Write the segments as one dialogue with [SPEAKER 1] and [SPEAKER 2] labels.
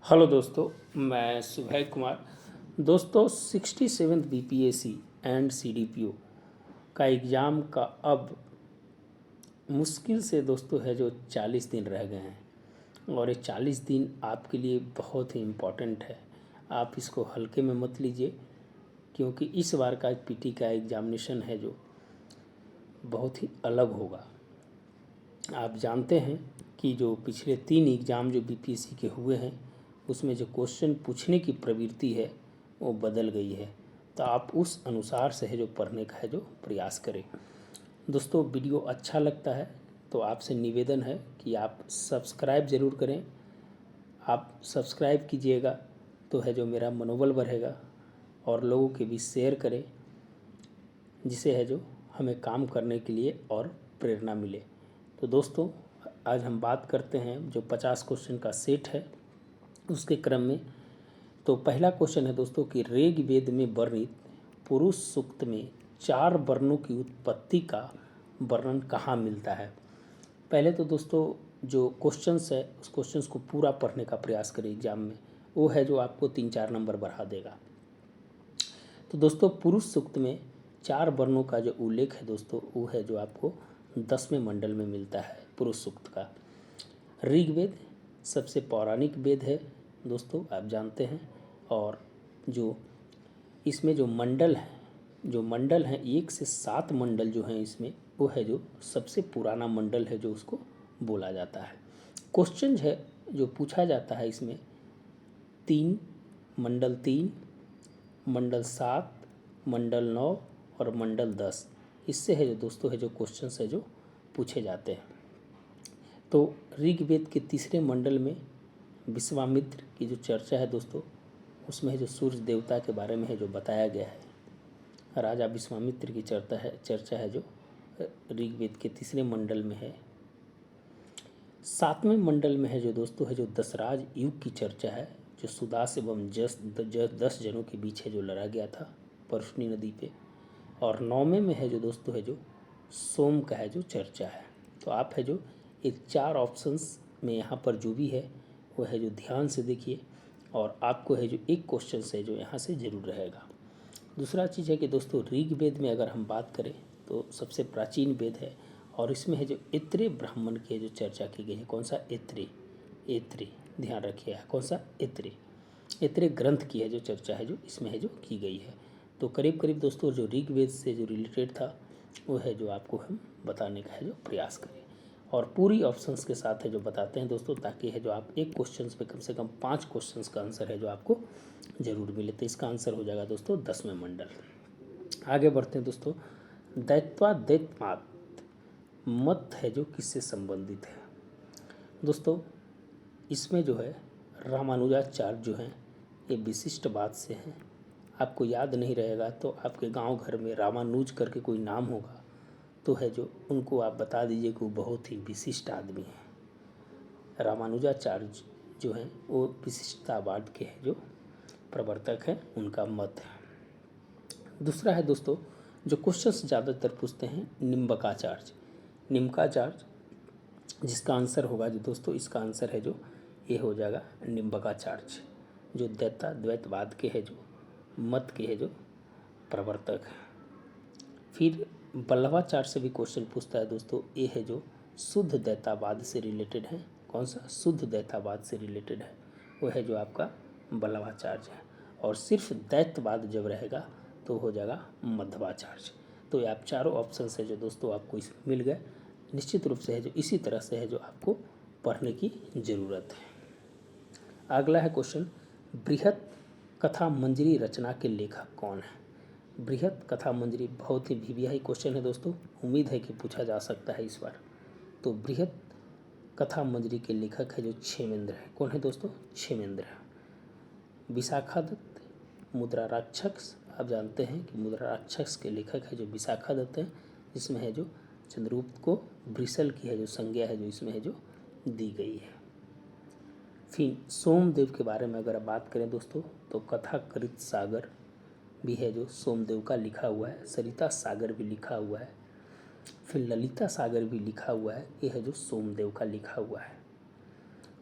[SPEAKER 1] Hello दोस्तों, मैं सुभय कुमार। दोस्तों 67th बीपीएससी एंड सीडीपीओ का एग्ज़ाम का अब मुश्किल से दोस्तों है जो 40 दिन रह गए हैं और ये 40 दिन आपके लिए बहुत ही इम्पोर्टेंट है। आप इसको हल्के में मत लीजिए, क्योंकि इस बार का पीटी का एग्जामिनेशन है जो बहुत ही अलग होगा। आप जानते हैं कि जो पिछले 3 एग्ज़ाम जो बीपीएससी के हुए हैं उसमें जो क्वेश्चन पूछने की प्रवृत्ति है वो बदल गई है, तो आप उस अनुसार से है जो पढ़ने का है जो प्रयास करें। दोस्तों वीडियो अच्छा लगता है तो आपसे निवेदन है कि आप सब्सक्राइब ज़रूर करें। आप सब्सक्राइब कीजिएगा तो है जो मेरा मनोबल बढ़ेगा और लोगों के बीच शेयर करें, जिसे है जो हमें काम करने के लिए और प्रेरणा मिले। तो दोस्तों आज हम बात करते हैं जो 50 क्वेश्चन का सेट है उसके क्रम में। तो पहला क्वेश्चन है दोस्तों कि ऋग्वेद में वर्णित पुरुष सूक्त में 4 वर्णों की उत्पत्ति का वर्णन कहाँ मिलता है। पहले तो दोस्तों जो क्वेश्चंस है उस क्वेश्चंस को पूरा पढ़ने का प्रयास करें एग्जाम में, वो है जो आपको 3-4 नंबर बढ़ा देगा। तो दोस्तों पुरुष सूक्त में 4 वर्णों का जो उल्लेख है दोस्तों वो है जो आपको 10वें मंडल में मिलता है पुरुष सूक्त का। ऋग्वेद सबसे पौराणिक वेद है दोस्तों, आप जानते हैं। और जो इसमें जो मंडल हैं 1 से 7 मंडल जो हैं इसमें, वो है जो सबसे पुराना मंडल है जो उसको बोला जाता है। क्वेश्चन है जो पूछा जाता है इसमें 3 मंडल 7, मंडल 9 और मंडल 10, इससे है जो दोस्तों है जो क्वेश्चन है जो पूछे जाते हैं। तो ऋग्वेद के 3रे मंडल में विश्वामित्र की जो चर्चा है दोस्तों, उसमें है जो सूर्य देवता के बारे में है जो बताया गया है। राजा विश्वामित्र की चर्चा है जो ऋग्वेद के 3रे मंडल में है। 7वें मंडल में है जो दोस्तों है जो दशराज युग की चर्चा है, जो सुदास एवं 10 जनों के बीच है जो लड़ा गया था परशुनी नदी पे। और 9वें में है जो दोस्तों है जो सोम का है जो चर्चा है। तो आप है जो ये 4 ऑप्शंस में यहाँ पर जो भी है वो है जो ध्यान से देखिए, और आपको है जो एक क्वेश्चन है जो यहाँ से ज़रूर रहेगा। दूसरा चीज़ है कि दोस्तों ऋग्वेद में अगर हम बात करें तो सबसे प्राचीन वेद है, और इसमें है जो ऐत्रेय ब्राह्मण की जो चर्चा की गई है। कौन सा? ऐत्रेय, ध्यान रखिए कौन सा? ऐत्रेय ग्रंथ की है जो चर्चा है जो इसमें है जो की गई है। तो करीब करीब दोस्तों जो ऋग्वेद से जो रिलेटेड था वो है जो आपको हम बताने का है जो प्रयास करें, और पूरी ऑप्शंस के साथ है जो बताते हैं दोस्तों, ताकि है जो आप एक क्वेश्चन पे कम से कम 5 क्वेश्चंस का आंसर है जो आपको ज़रूर मिले। तो इसका आंसर हो जाएगा दोस्तों 10वें मंडल। आगे बढ़ते हैं दोस्तों। दैत्वादैत्मात मत है जो किससे संबंधित है। दोस्तों इसमें जो है रामानुजाचार्य जो हैं ये विशिष्ट बात से हैं। आपको याद नहीं रहेगा तो आपके गांव घर में रामानुज करके कोई नाम होगा तो है जो उनको आप बता दीजिए कि वो बहुत ही विशिष्ट आदमी है। रामानुजाचार्य जो हैं वो विशिष्टतावाद के हैं जो प्रवर्तक हैं, उनका मत है। दूसरा है दोस्तों जो क्वेश्चंस ज़्यादातर पूछते हैं निम्बाचार्य, जिसका आंसर होगा जो दोस्तों इसका आंसर है जो ये हो जाएगा निम्बाचार्य, जो द्वैतवाद के है जो मत के है जो प्रवर्तक है। फिर बल्लभाचार्य से भी क्वेश्चन पूछता है दोस्तों, ये है जो शुद्ध दैतावाद से रिलेटेड है। कौन सा? शुद्ध दैतावाद से रिलेटेड है, वो है जो आपका बल्लभाचार्य है। और सिर्फ दैत्यवाद जब रहेगा तो हो जाएगा मध्वाचार्य। तो ये आप चारों ऑप्शन है जो दोस्तों आपको इसमें मिल गए। निश्चित रूप से है जो इसी तरह से है जो आपको पढ़ने की ज़रूरत है। अगला है क्वेश्चन, बृहत कथा मंजरी रचना के लेखक कौन है। बृहत कथा मंजरी बहुत ही वीवीआई क्वेश्चन है दोस्तों, उम्मीद है कि पूछा जा सकता है इस बार। तो बृहत कथा मंजरी के लेखक है जो क्षेमेंद्र है। कौन है दोस्तों? क्षेमेंद्र है। विशाखादत्त मुद्रा राक्षस, आप जानते हैं कि मुद्रा राक्षस के लेखक है जो विशाखादत्त हैं, जिसमें है जो चंद्रगुप्त को वृषल की है जो संज्ञा है जो इसमें है जो दी गई है। फिर सोमदेव के बारे में अगर बात करें दोस्तों तो कथाकृत सागर भी है जो सोमदेव का लिखा हुआ है। सरिता सागर भी लिखा हुआ है। फिर ललिता सागर भी लिखा हुआ है, ये है जो सोमदेव का लिखा हुआ है।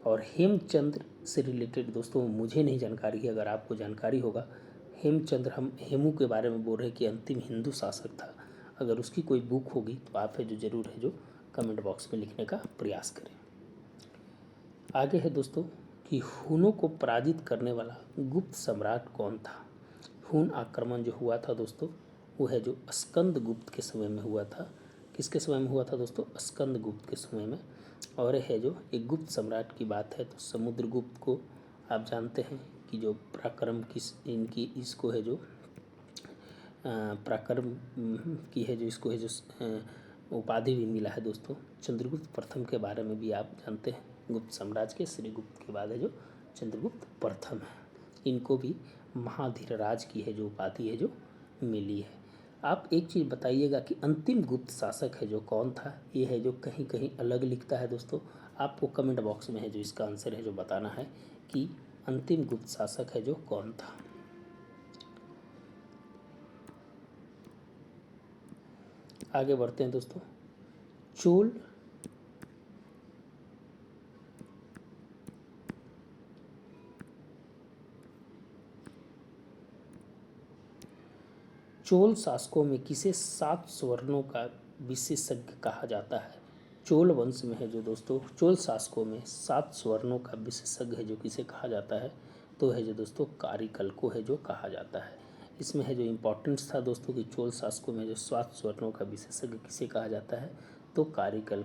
[SPEAKER 1] और हेमचंद्र से रिलेटेड दोस्तों मुझे नहीं जानकारी है, अगर आपको जानकारी होगा। हेमचंद्र, हम हेमू के बारे में बोल रहे हैं कि अंतिम हिंदू शासक था। अगर उसकी कोई बुक होगी तो आप है जो ज़रूर है जो कमेंट बॉक्स में लिखने का प्रयास करें। आगे है दोस्तों कि हुनों को पराजित करने वाला गुप्त सम्राट कौन था। हुन आक्रमण जो हुआ था दोस्तों, वो है जो स्कंद गुप्त के समय में हुआ था। किसके समय में हुआ था दोस्तों? स्कंद गुप्त के समय में। और है जो एक गुप्त सम्राट की बात है तो समुद्रगुप्त को आप जानते हैं कि जो पराक्रम किस इनकी इसको है जो पराक्रम की है जो इसको है जो उपाधि भी मिला है दोस्तों। चंद्रगुप्त प्रथम के बारे में भी आप जानते हैं, गुप्त साम्राज्य के श्रीगुप्त के बाद है जो चंद्रगुप्त प्रथम है। इनको भी महाधीरराज की है जो उपाधि है जो मिली है। आप एक चीज़ बताइएगा कि अंतिम गुप्त शासक है जो कौन था। ये है जो कहीं कहीं अलग लिखता है दोस्तों। आपको कमेंट बॉक्स में है जो इसका आंसर है जो बताना है कि अंतिम गुप्त शासक है जो कौन था। आगे बढ़ते हैं दोस्तों। चोल शासकों में किसे 7 स्वर्णों का विशेषज्ञ कहा जाता है। चोल वंश में है जो दोस्तों चोल शासकों में 7 स्वर्णों का विशेषज्ञ है जो किसे कहा जाता है, तो है जो दोस्तों कारिकल को है जो कहा जाता है। इसमें है जो इम्पोर्टेंस था दोस्तों कि चोल शासकों में जो 7 स्वर्णों का विशेषज्ञ किसे कहा जाता है, तो कारिकल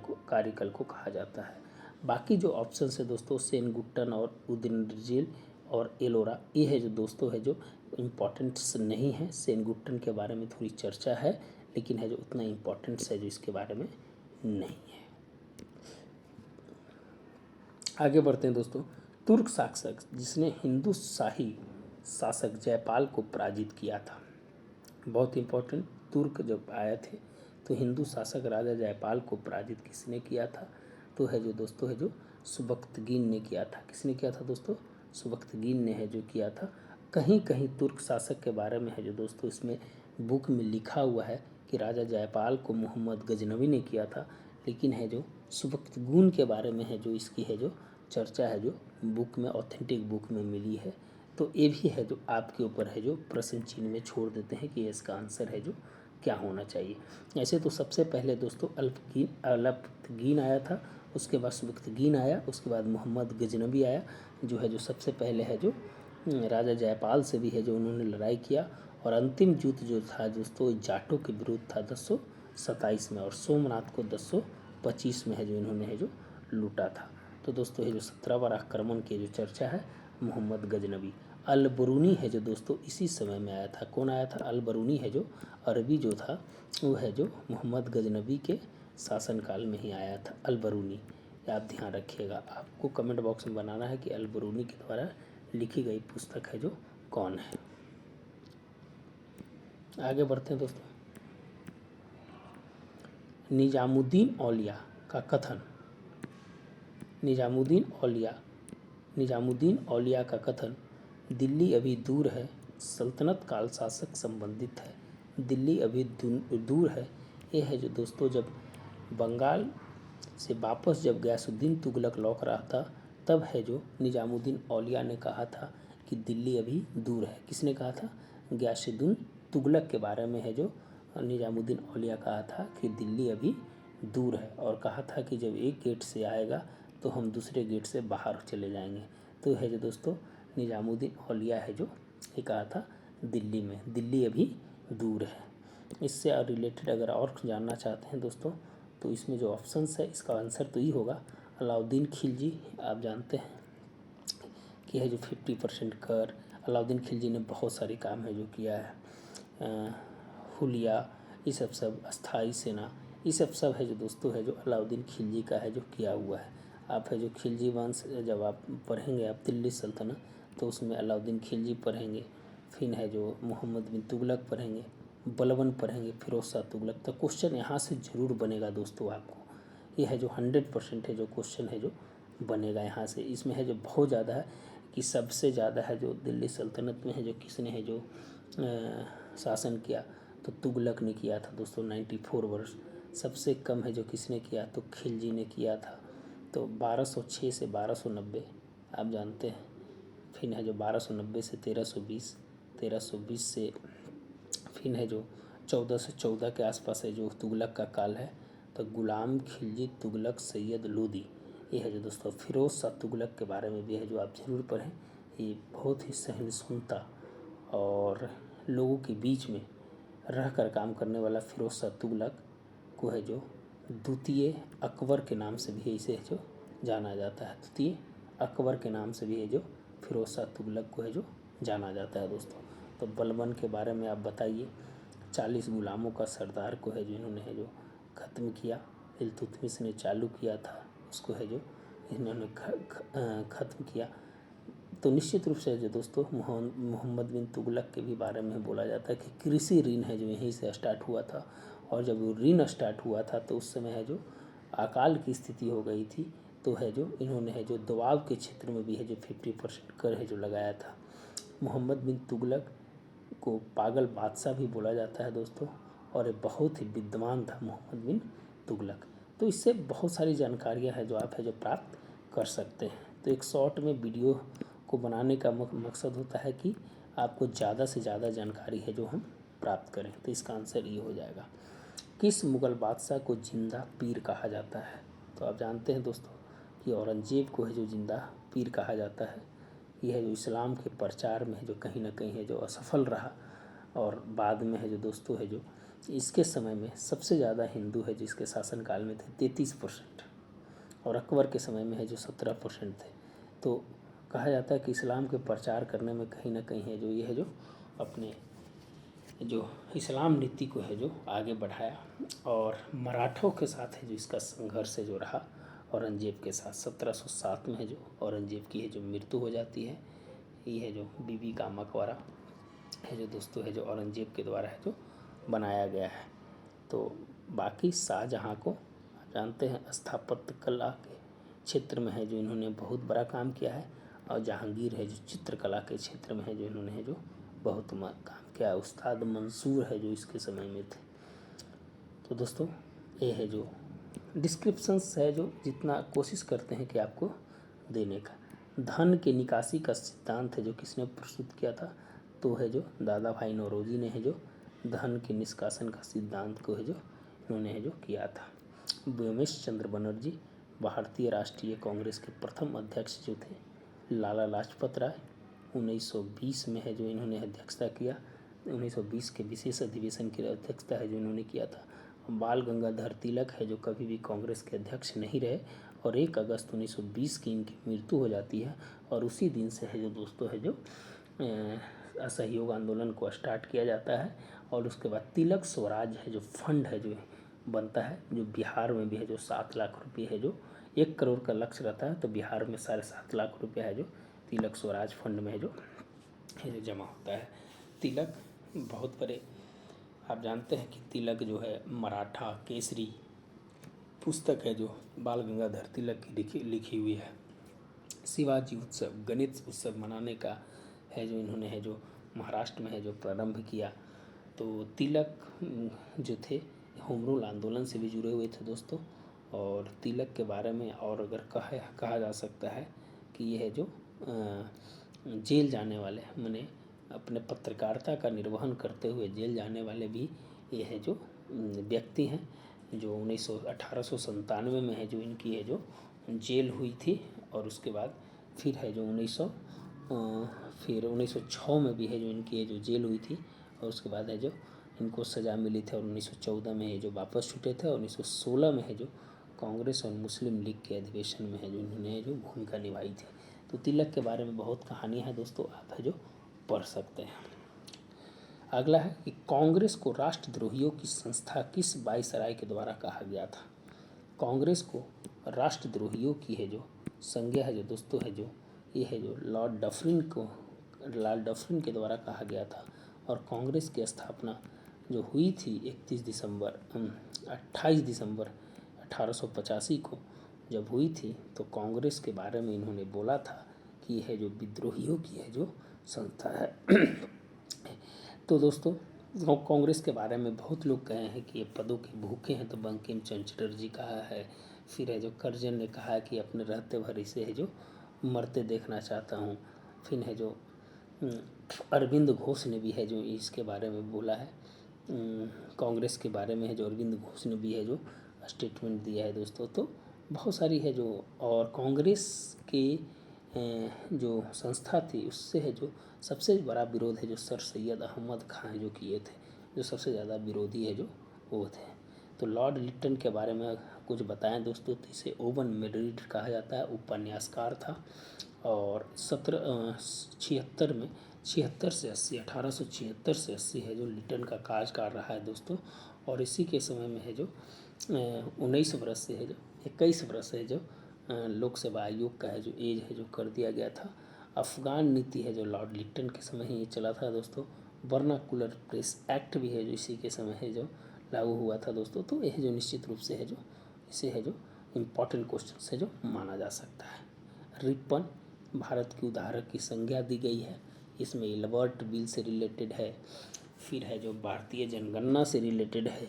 [SPEAKER 1] को कहा जाता है। बाकी जो ऑप्शन है दोस्तों सेनगुट्टन और उदयनगिरी और एलोरा, ये है जो दोस्तों है जो इम्पोर्टेंट्स नहीं है। सेनगुट्टन के बारे में थोड़ी चर्चा है लेकिन है जो उतना इम्पोर्टेंट्स है जो इसके बारे में नहीं है। आगे बढ़ते हैं दोस्तों। तुर्क शासक जिसने हिंदू शाही शासक जयपाल को पराजित किया था, बहुत इंपॉर्टेंट। तुर्क जब आए थे तो हिंदू शासक राजा जयपाल को पराजित किसने किया था, तो है जो दोस्तों है जो सुबक्तगीन ने किया था। किसने किया था दोस्तों? सुबक्तगीन ने है जो किया था। कहीं कहीं तुर्क शासक के बारे में है जो दोस्तों इसमें बुक में लिखा हुआ है कि राजा जयपाल को मोहम्मद गजनवी ने किया था, लेकिन है जो सुबक्तगीन के बारे में है जो इसकी है जो चर्चा है जो बुक में ऑथेंटिक बुक में मिली है। तो ये भी है जो आपके ऊपर है जो प्रश्न चिन्ह में छोड़ देते हैं कि इसका आंसर है जो क्या होना चाहिए। ऐसे तो सबसे पहले दोस्तों अल्पतगीन आया था, उसके बाद सुबक्तगीन आया, उसके बाद मोहम्मद गजनवी आया जो है जो सबसे पहले है जो राजा जयपाल से भी है जो उन्होंने लड़ाई किया। और अंतिम युद्ध जो था दोस्तों जाटों के विरुद्ध था 1027 में, और सोमनाथ को 1025 में है जो इन्होंने है जो लूटा था। तो दोस्तों ये जो 17 बार आक्रमण की जो चर्चा है मोहम्मद गजनवी। अल बरूनी है जो दोस्तों इसी समय में आया था। कौन आया था? अल बरूनी है जो अरबी जो था वो है जो मोहम्मद गजनवी के शासनकाल में ही आया था अल बरूनी। आप ध्यान रखिएगा, आपको कमेंट बॉक्स में बनाना है कि अल बरूनी के द्वारा लिखी गई पुस्तक है जो कौन है। आगे बढ़ते हैं दोस्तों। निजामुद्दीन औलिया का कथन, निजामुद्दीन औलिया का कथन दिल्ली अभी दूर है, सल्तनत काल शासक संबंधित है। दिल्ली अभी दूर है, ये है जो दोस्तों जब बंगाल से वापस जब गयासुद्दीन तुगलक लौट रहा था तब है जो निजामुद्दीन औलिया ने कहा था कि दिल्ली अभी दूर है। किसने कहा था? गयासुद्दीन तुगलक के बारे में है जो निजामुद्दीन औलिया कहा था कि दिल्ली अभी दूर है, और कहा था कि जब एक गेट से आएगा तो हम दूसरे गेट से बाहर चले जाएंगे। तो है जो दोस्तों निजामुद्दीन औलिया है जो ये कहा था दिल्ली अभी दूर है। इससे रिलेटेड अगर और जानना चाहते हैं दोस्तों तो इसमें जो ऑप्शंस है इसका आंसर तो ही होगा अलाउद्दीन खिलजी। आप जानते हैं कि है जो 50% कर, अलाउद्दीन खिलजी ने बहुत सारे काम है जो किया है। हुलिया, ये सब अस्थाई सेना, ये सब है जो दोस्तों है जो अलाउद्दीन खिलजी का है जो किया हुआ है। आप है जो खिलजी वंश जब आप पढ़ेंगे आप दिल्ली सल्तनत तो उसमें अलाउद्दीन खिलजी पढ़ेंगे, फिर है जो मोहम्मद बिन तुगलक पढ़ेंगे, बलबन पढ़ेंगे, फिरोज शाह तुगलक। तो क्वेश्चन यहाँ से ज़रूर बनेगा दोस्तों आपको। ये है जो 100% है जो क्वेश्चन है जो बनेगा यहाँ से। इसमें है जो बहुत ज़्यादा है कि सबसे ज़्यादा है जो दिल्ली सल्तनत में है जो किसने है जो शासन किया, तो तुगलक ने किया था दोस्तों 94 वर्ष। सबसे कम है जो किसने किया, तो खिलजी ने किया था तो 1206 से 1290 आप जानते हैं। फिर है जो 1290 से 1320, 1320 से फिर है जो 1414 के आसपास है जो तुगलक का काल है। तो गुलाम खिलजी तुगलक सैयद लोदी, ये है जो दोस्तों फिरोज शाह तुगलक के बारे में भी है जो आप ज़रूर पढ़ें। ये बहुत ही सहिष्णुता और लोगों के बीच में रह कर काम करने वाला फिरोज शाह तुगलक को है जो द्वितीय अकबर के नाम से भी इसे है जो जाना जाता है। द्वितीय अकबर के नाम से भी है जो फिरोज शाह तुगलक को है जो जाना जाता है दोस्तों। तो बलबन के बारे में आप बताइए। 40 गुलामों का सरदार को है जो इन्होंने है जो ख़त्म किया। इल्तुतमिश ने चालू किया था, उसको है जो इन्होंने ख़त्म किया। तो निश्चित रूप से जो दोस्तों मोहम्मद बिन तुगलक के भी बारे में बोला जाता है कि कृषि ऋण है जो यहीं से स्टार्ट हुआ था। और जब वो ऋण स्टार्ट हुआ था तो उस समय है जो अकाल की स्थिति हो गई थी। तो है जो इन्होंने है जो दोआब के क्षेत्र में भी है जो 50% कर है जो लगाया था। मोहम्मद बिन तुगलक को पागल बादशाह भी बोला जाता है दोस्तों, और ये बहुत ही विद्वान था मोहम्मद बिन तुगलक। तो इससे बहुत सारी जानकारियाँ हैं जो आप है जो प्राप्त कर सकते हैं। तो एक शॉर्ट में वीडियो को बनाने का मकसद होता है कि आपको ज़्यादा से ज़्यादा जानकारी है जो हम प्राप्त करें। तो इसका आंसर ये हो जाएगा। किस मुग़ल बादशाह को जिंदा पीर कहा जाता है? तो आप जानते हैं दोस्तों कि औरंगजेब को है जो जिंदा पीर कहा जाता है। यह है जो इस्लाम के प्रचार में है जो कहीं ना कहीं है जो असफल रहा, और बाद में है जो दोस्तों है जो इसके समय में सबसे ज़्यादा हिंदू है जिसके शासनकाल में थे 33%, और अकबर के समय में है जो 17% थे। तो कहा जाता है कि इस्लाम के प्रचार करने में कहीं ना कहीं है जो ये है जो अपने जो इस्लाम नीति को है जो आगे बढ़ाया, और मराठों के साथ है जो इसका संघर्ष है जो रहा औरंगजेब के साथ। 1707 में है जो औरंगजेब की है जो मृत्यु हो जाती है। ये है जो बीबी का मकबरा है जो दोस्तों है जो औरंगजेब के द्वारा है जो बनाया गया है। तो बाकी शाहजहाँ को आप जानते हैं स्थापत्य कला के क्षेत्र में है जो इन्होंने बहुत बड़ा काम किया है, और जहांगीर है जो चित्रकला के क्षेत्र में है जो इन्होंने है जो बहुत काम किया है। उस्ताद मंसूर है जो इसके समय में थे। तो दोस्तों ये है जो डिस्क्रिप्शंस है जो जितना कोशिश करते हैं कि आपको देने का। धन के निकासी का सिद्धांत है जो किसने प्रस्तुत किया था? तो है जो दादा भाई नौरोजी ने है जो धन के निष्कासन का सिद्धांत को है जो इन्होंने है जो किया था। व्योमेश चंद्र बनर्जी भारतीय राष्ट्रीय कांग्रेस के प्रथम अध्यक्ष जो थे। लाला लाजपत राय 1920 में है जो इन्होंने अध्यक्षता किया। 1920 के विशेष अधिवेशन की अध्यक्षता है जो इन्होंने किया था। बाल गंगाधर तिलक है जो कभी भी कांग्रेस के अध्यक्ष नहीं रहे, और 1 अगस्त 1920 की इनकी मृत्यु हो जाती है, और उसी दिन से है जो दोस्तों है जो असहयोग आंदोलन को स्टार्ट किया जाता है। और उसके बाद तिलक स्वराज है जो फंड है जो बनता है, जो बिहार में भी है जो 7 लाख रुपये है जो 1 करोड़ का लक्ष्य रहता है, तो बिहार में 7.5 लाख रुपया है जो तिलक स्वराज फंड में है जो जमा होता है। तिलक बहुत बड़े, आप जानते हैं कि तिलक जो है मराठा केसरी पुस्तक है जो बाल गंगाधर तिलक की लिखी हुई है। शिवाजी उत्सव गणेश उत्सव मनाने का है जो इन्होंने है जो महाराष्ट्र में है जो प्रारंभ किया। तो तिलक जो थे होम रूल आंदोलन से भी जुड़े हुए थे दोस्तों। और तिलक के बारे में और अगर कहा जा सकता है कि ये है जो जेल जाने वाले माने अपने पत्रकारिता का निर्वहन करते हुए जेल जाने वाले भी ये है जो व्यक्ति हैं, जो 1897 में है जो इनकी है जो जेल हुई थी। और उसके बाद फिर है जो 1906 में भी है जो इनकी है जो जेल हुई थी, और उसके बाद है जो इनको सज़ा मिली थी, और 1914 में है जो वापस छूटे थे, और 1916 में है जो कांग्रेस और मुस्लिम लीग के अधिवेशन में है जो इन्होंने जो भूमिका निभाई थी। तो तिलक के बारे में बहुत कहानी है दोस्तों, आप है जो पढ़ सकते हैं। अगला है कि कांग्रेस को राष्ट्रद्रोहियों की संस्था किस वायसराय के द्वारा कहा गया था? कांग्रेस को राष्ट्रद्रोहियों की है जो संज्ञा है जो दोस्तों है जो ये है जो लॉर्ड डफरिन के द्वारा कहा गया था। और कांग्रेस की स्थापना जो हुई थी 28 दिसंबर 1885 को जब हुई थी, तो कांग्रेस के बारे में इन्होंने बोला था कि यह जो विद्रोहियों की है जो संस्था है। तो दोस्तों कांग्रेस के बारे में बहुत लोग कहे हैं कि ये पदों के भूखे हैं, तो बंकिम चंद्र चटर्जी कहा है, फिर है जो करजन ने कहा कि अपने रहते भर इसे है जो मरते देखना चाहता हूँ। फिर है जो अरविंद घोष ने भी है जो इसके बारे में बोला है, कांग्रेस के बारे में है जो अरविंद घोष ने भी है जो स्टेटमेंट दिया है दोस्तों। तो बहुत सारी है जो, और कांग्रेस के जो संस्था थी उससे है जो सबसे बड़ा विरोध है जो सर सैयद अहमद खां जो किए थे, जो सबसे ज़्यादा विरोधी है जो वो थे। तो लॉर्ड लिट्टन के बारे में कुछ बताएं दोस्तों, तो इसे ओवन मेडरिड कहा जाता है, उपन्यासकार था और 1776 में 76 से 80 1876 से 80 है जो लिट्टन का कार्यकाल रहा है दोस्तों। और इसी के समय में है जो 19 वर्ष से है जो 21 वर्ष है जो लोकसभा आयोग का है जो एज है जो कर दिया गया था। अफगान नीति है जो लॉर्ड लिट्टन के समय ही चला था दोस्तों। वर्नाकुलर प्रेस एक्ट भी है जो इसी के समय है जो लागू हुआ था दोस्तों। तो यह जो निश्चित रूप से है जो इसे है जो इम्पॉर्टेंट क्वेश्चन से जो माना जा सकता है। रिपन भारत की उदाहरक की संज्ञा दी गई है, इसमें इल्बर्ट बिल से रिलेटेड है। फिर है जो भारतीय जनगणना से रिलेटेड है।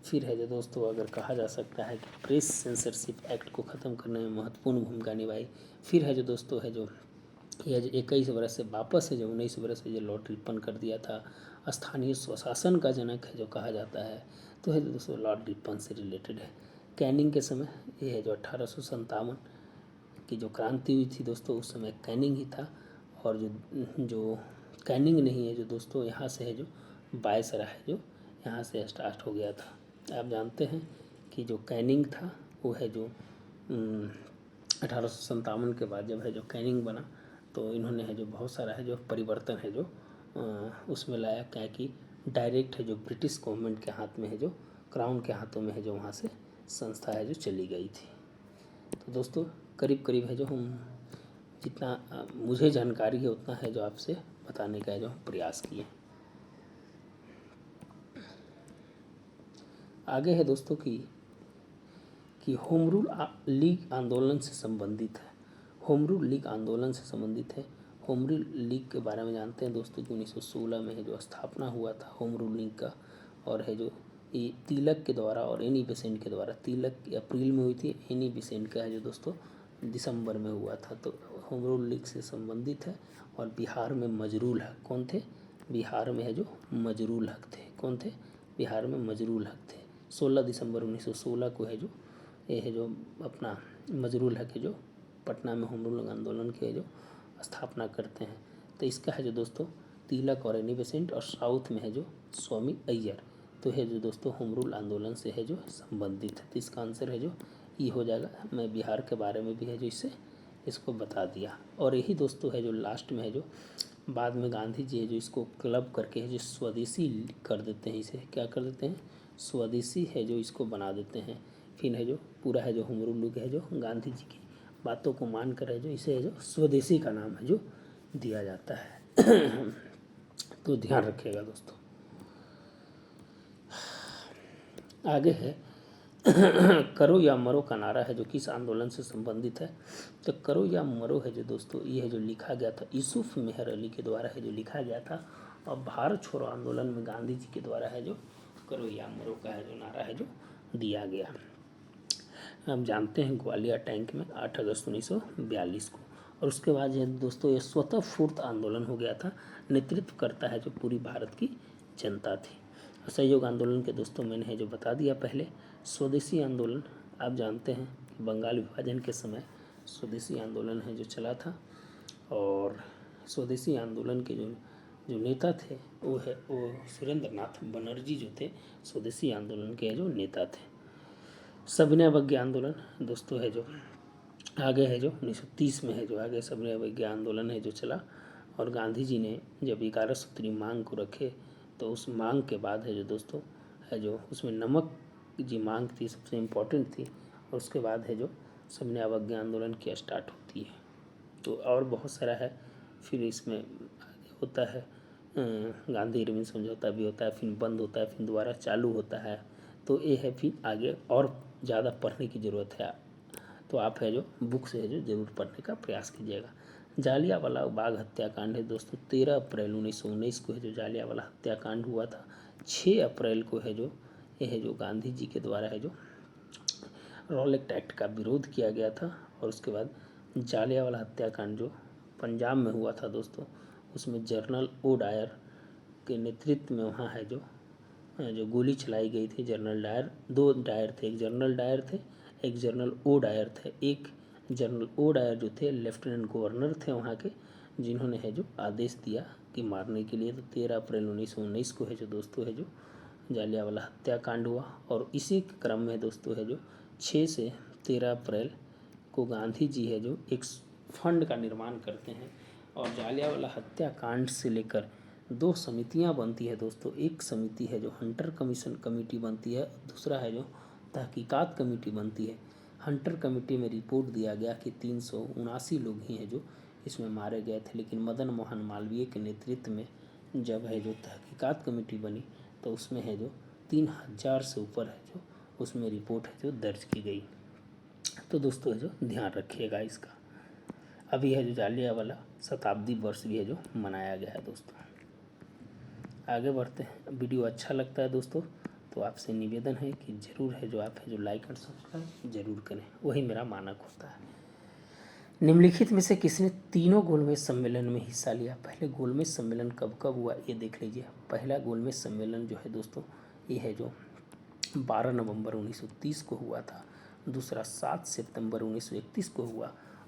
[SPEAKER 1] फिर है जो दोस्तों अगर कहा जा सकता है कि प्रेस सेंसरशिप एक्ट को ख़त्म करने में महत्वपूर्ण भूमिका निभाई। फिर है जो दोस्तों है जो यह जो 21 वर्ष से वापस है जो 19 वर्ष से जो लॉर्ड रिपन कर दिया था। स्थानीय स्वशासन का जनक है जो कहा जाता है, तो है दोस्तों लॉर्ड रिपन से रिलेटेड है। कैनिंग के समय ये है जो 1857 की जो क्रांति हुई थी दोस्तों, उस समय कैनिंग ही था। और जो कैनिंग नहीं है जो दोस्तों यहाँ से है जो वायसराय है जो यहाँ से स्टार्ट हो गया था। आप जानते हैं कि जो कैनिंग था वो है जो 1857 के बाद जब है जो कैनिंग बना तो इन्होंने है जो बहुत सारा है जो परिवर्तन है जो उसमें लाया, क्या कि डायरेक्ट है जो ब्रिटिश गवर्नमेंट के हाथ में है जो क्राउन के हाथों में है जो वहाँ से संस्था है जो चली गई थी। तो दोस्तों करीब करीब है जो हम जितना मुझे जानकारी है उतना है जो आपसे बताने का है जो प्रयास किए। आगे है दोस्तों कि होम रूल लीग आंदोलन से संबंधित है। होम रूल लीग आंदोलन से संबंधित है। होम रूल लीग के बारे में जानते हैं दोस्तों कि 1916 में है जो स्थापना हुआ था होम रूल लीग का। और है जो ये तिलक के द्वारा और एनी बेसेंट के द्वारा, तिलक अप्रैल में हुई थी, एनी बेसेंट का है जो दोस्तों दिसंबर में हुआ था। तो होम रूल लीग से संबंधित है। और बिहार में मजरूल हक कौन थे? बिहार में है जो मजरूल हक थे। कौन थे? बिहार में मजरूल हक थे। 16 दिसंबर 1916 को है जो ये है जो अपना मजरूल हक है जो पटना में होम रूल आंदोलन की है जो स्थापना करते हैं। तो इसका है जो दोस्तों तिलक और एनी बेसेंट, और साउथ में है जो स्वामी अय्यर। तो है जो दोस्तों होम रूल आंदोलन से है जो संबंधित है। तो इसका आंसर है जो ये हो जाएगा। मैं बिहार के बारे में भी है जो इसको बता दिया। और यही दोस्तों है जो लास्ट में है जो बाद में गांधी जी है जो इसको क्लब करके है जो स्वदेशी कर देते हैं। इसे क्या कर देते हैं? स्वदेशी है जो इसको बना देते हैं। फिर है जो पूरा है जो होम रूल लीग है जो गांधी जी की बातों को मान कर है जो इसे है जो स्वदेशी का नाम है जो दिया जाता है। तो ध्यान रखिएगा दोस्तों। आगे है करो या मरो का नारा है जो किस आंदोलन से संबंधित है? तो करो या मरो है जो दोस्तों ये है जो लिखा गया था यूसुफ मेहर अली के द्वारा है जो लिखा गया था। और भारत छोड़ो आंदोलन में गांधी जी के द्वारा है जो करो या मरो का है जो नारा है जो दिया गया। हम जानते हैं ग्वालियर टैंक में 8 अगस्त 1942 को। और उसके बाद ये दोस्तों ये स्वतः स्फूर्त आंदोलन हो गया था। नेतृत्व करता है जो पूरी भारत की जनता थी। असहयोग आंदोलन के दोस्तों मैंने है जो बता दिया पहले। स्वदेशी आंदोलन आप जानते हैं कि बंगाल विभाजन के समय स्वदेशी आंदोलन है जो चला था। और स्वदेशी आंदोलन के जो नेता थे वो सुरेंद्र नाथ बनर्जी जो थे स्वदेशी आंदोलन के जो नेता थे। सविनय अवज्ञा आंदोलन दोस्तों है जो आगे है जो 1930 में है जो आगे सविनय अवज्ञा आंदोलन है जो चला। और गांधी जी ने जब 11 सूत्री मांग को रखे तो उस मांग के बाद है जो दोस्तों है जो उसमें नमक जी मांग थी सबसे इम्पोर्टेंट थी। और उसके बाद है जो सविनय अवज्ञा आंदोलन की स्टार्ट होती है। तो और बहुत सारा है। फिर इसमें आगे होता है गांधी इरविन समझौता भी होता है, फिर बंद होता है, फिर दोबारा चालू होता है। तो ये है फिर आगे और ज़्यादा पढ़ने की ज़रूरत है। तो आप है जो बुक से है जो ज़रूर पढ़ने का प्रयास कीजिएगा। जालियांवाला बाग हत्याकांड है दोस्तों 13 अप्रैल 1919 को है जो जालियांवाला हत्याकांड हुआ था। 6 अप्रैल को है जो ये है जो गांधी जी के द्वारा है जो रॉलेट एक्ट का विरोध किया गया था। और उसके बाद जालियांवाला हत्याकांड जो पंजाब में हुआ था दोस्तों, उसमें जनरल ओ डायर के नेतृत्व में वहाँ है जो गोली चलाई गई थी। जनरल डायर, दो डायर थे, एक जनरल डायर थे, एक जनरल ओ डायर थे। एक जनरल ओ डायर जो थे लेफ्टिनेंट गवर्नर थे वहाँ के, जिन्होंने है जो आदेश दिया कि मारने के लिए। तो 13 अप्रैल 1919 को है जो दोस्तों है जो जालियांवाला हत्याकांड हुआ। और इसी क्रम में दोस्तों है जो 6 से 13 अप्रैल को गांधी जी है जो एक फंड का निर्माण करते हैं और जालियांवाला हत्याकांड से लेकर 2 समितियां बनती है दोस्तों। एक समिति है जो हंटर कमीशन कमेटी बनती है, दूसरा है जो तहकीकात कमेटी बनती है। हंटर कमेटी में रिपोर्ट दिया गया कि 379 लोग ही हैं जो इसमें मारे गए थे, लेकिन मदन मोहन मालवीय के नेतृत्व में जब है जो तहकीकात कमेटी बनी तो उसमें है जो 3000 से ऊपर है जो उसमें रिपोर्ट है जो दर्ज की गई। तो दोस्तों है जो ध्यान रखिएगा इसका। अभी है जो जालियांवाला शताब्दी वर्ष भी है जो मनाया गया है दोस्तों। आगे बढ़ते हैं। वीडियो अच्छा लगता है दोस्तों तो आपसे निवेदन है कि ज़रूर है जो आप है जो लाइक और सब्सक्राइब ज़रूर करें, वही मेरा मानक होता है। निम्नलिखित में से किसने तीनों गोलमेज सम्मेलन में हिस्सा लिया? पहले गोलमेज सम्मेलन कब कब हुआ ये देख लीजिए। पहला गोलमेज सम्मेलन जो है दोस्तों ये है जो 12 नवंबर 1930 को हुआ था। दूसरा 7 सितंबर 1931 को हुआ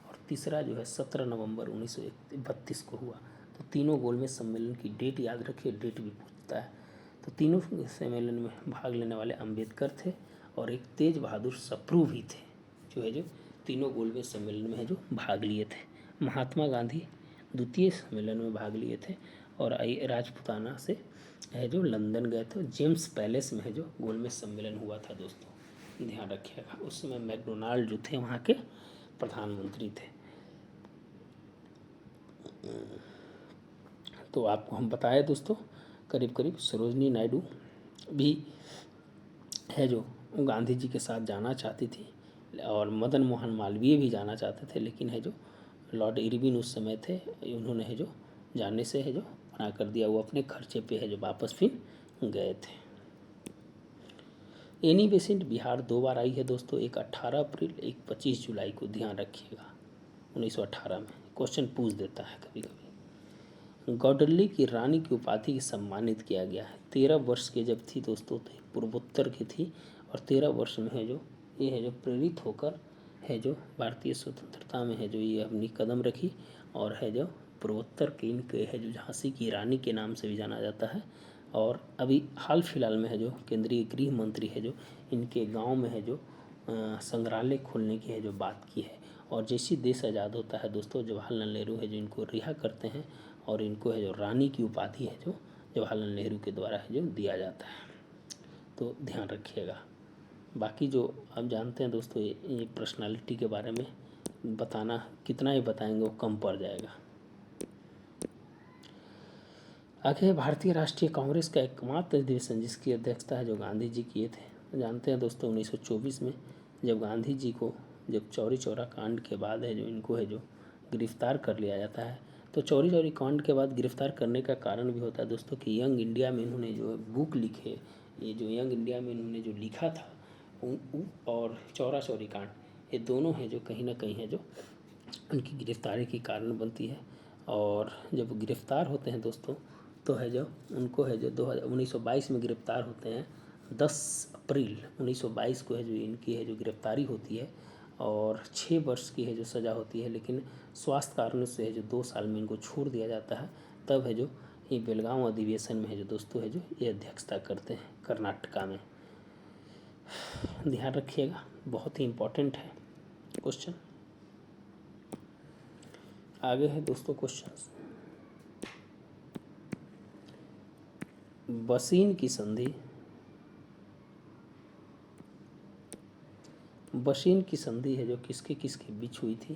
[SPEAKER 1] और तीसरा जो है 17 नवंबर 1932 को हुआ। तो तीनों गोलमेज सम्मेलन की डेट याद रखिए, डेट भी पूछता है। तो तीनों सम्मेलन में भाग लेने वाले अंबेडकर थे और एक तेज बहादुर सप्रू भी थे जो है जो तीनों गोलमेज सम्मेलन में है जो भाग लिए थे। महात्मा गांधी द्वितीय सम्मेलन में भाग लिए थे और राजपुताना से है जो लंदन गए थे। जेम्स पैलेस में है जो गोलमेज सम्मेलन हुआ था दोस्तों, ध्यान रखिएगा। उस समय मैकडोनाल्ड जो थे वहाँ के प्रधानमंत्री थे। तो आपको हम बताए दोस्तों करीब करीब सरोजनी नायडू भी है जो गांधी जी के साथ जाना चाहती थी और मदन मोहन मालवीय भी जाना चाहते थे, लेकिन है जो लॉर्ड इरविन उस समय थे, उन्होंने है जो जाने से है जो मना कर दिया। वो अपने खर्चे पे है जो वापस फिर गए थे। एनी बेसेंट बिहार 2 बार आई है दोस्तों, एक 18 अप्रैल एक 25 जुलाई को, ध्यान रखिएगा। 1918 में क्वेश्चन पूछ देता है कभी कभी। गौडल्ली की रानी की उपाधि से सम्मानित किया गया है। 13 वर्ष के जब थी दोस्तों, थे पूर्वोत्तर की थी और 13 वर्ष में है जो ये है जो प्रेरित होकर है जो भारतीय स्वतंत्रता में है जो ये अपनी कदम रखी और है जो पूर्वोत्तर की इनके है जो झांसी की रानी के नाम से भी जाना जाता है। और अभी हाल फिलहाल में है जो केंद्रीय गृह मंत्री है जो इनके गांव में है जो संग्रहालय खोलने की है जो बात की है। और जैसे देश आज़ाद होता है दोस्तों, जवाहरलाल नेहरू है जो इनको रिहा करते हैं और इनको है जो रानी की उपाधि है जो जवाहरलाल नेहरू के द्वारा है जो दिया जाता है। तो ध्यान रखिएगा। बाकी जो आप जानते हैं दोस्तों ये पर्सनालिटी के बारे में बताना कितना ही बताएंगे वो कम पड़ जाएगा। आगे भारतीय राष्ट्रीय कांग्रेस का एकमात्र अधिवेशन जिसकी अध्यक्षता है जो गांधी जी किए थे। जानते हैं दोस्तों 1924 में जब गांधी जी को जब चौरी चौरा कांड के बाद है जो इनको है जो गिरफ्तार कर लिया जाता है। तो चौरी चौरी कांड के बाद गिरफ्तार करने का कारण भी होता है दोस्तों कि यंग इंडिया में इन्होंने जो बुक लिखे, ये जो यंग इंडिया में इन्होंने जो लिखा था और चौरा चौरी कांड, ये दोनों हैं जो कहीं ना कहीं है जो उनकी गिरफ्तारी के कारण बनती है। और जब गिरफ्तार होते हैं दोस्तों तो है जो उनको है जो 1922 में गिरफ्तार होते हैं। 10 अप्रैल 1922 को है जो इनकी है जो गिरफ्तारी होती है और 6 वर्ष की है जो सज़ा होती है, लेकिन स्वास्थ्य कारणों से है जो 2 साल में इनको छोड़ दिया जाता है। तब है जो ये बेलगांव अधिवेशन में है जो दोस्तों है जो ये अध्यक्षता करते हैं कर्नाटका में। ध्यान रखिएगा, बहुत ही इम्पोर्टेंट है क्वेश्चन। आगे है दोस्तों क्वेश्चन। बसीन की संधि, बसीन की संधि है जो किसके किसके बीच हुई थी?